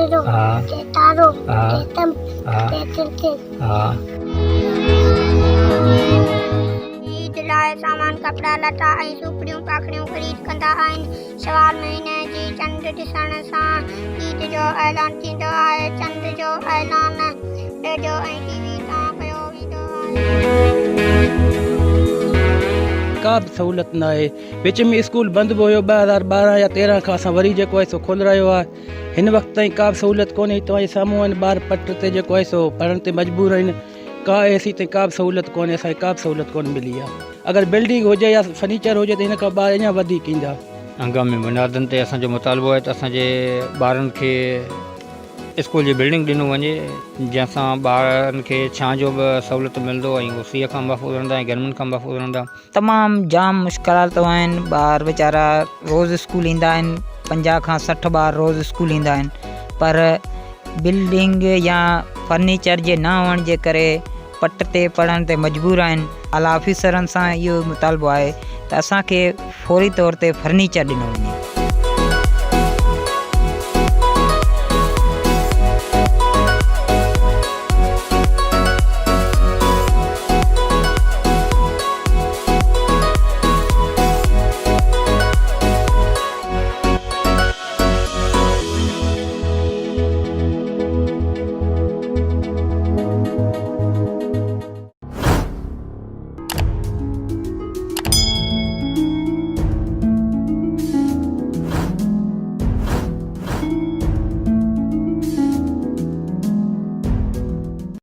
कैमरो के तारो के तम के तिरतिर ईद लाइ सामान कपड़ा लटा ऐं सूखड़ियूं पाखड़ियूं ख़रीद कंदा आहिनि। सवाल महीने जी चंड ॾिसण सां ईद जो ऐलान थींदो आहे। चंड जो ऐलान रेडियो ऐं टीवी तां कयो वेंदो आहे। का बि सहूलियत न आहे। विच में स्कूल बंदि बि हुयो 2012 या 13 खां असां वरी जेको आहे सो खोल रहियो आहे। हिन वक़्त ताईं का बि सहूलियत कोन्हे। तव्हांजे साम्हूं आहिनि ॿार पट ते जेको आहे सो पढ़ण ते मजबूर आहिनि। का एसी ताईं का बि सहूलियत कोन्हे। असांखे का बि सहूलियत कोन मिली आहे। अगरि बिल्डिंग हुजे या फर्नीचर हुजे त हिन खां ॿार अञा वधीक ईंदा। हंगामी बुनियादनि ते असांजो मुतालबो आहे त असांजे ॿारनि खे स्कूल जी बिल्डिंग ॾिनो वञे जंहिंसां ॿारनि खे छां जो बि सहूलियत मिलंदो ऐं उहो सीउ खां महफ़ूज़ रहंदा ऐं गर्मियुनि खां महफ़ूज़ रहंदा। तमामु जाम मुश्किलात आहिनि। ॿार वीचारा रोज़ु स्कूल ईंदा आहिनि। 50 खां 60 ॿार रोज़ु स्कूल ईंदा आहिनि। पर बिल्डिंग या फर्नीचर जे न हुअण जे करे पट ते पढ़ण ते मजबूर आहिनि। आला ऑफिसरनि सां इहो मुतालबो आहे त असांखे फौरी तौर ते फर्नीचर ॾिनो वञे।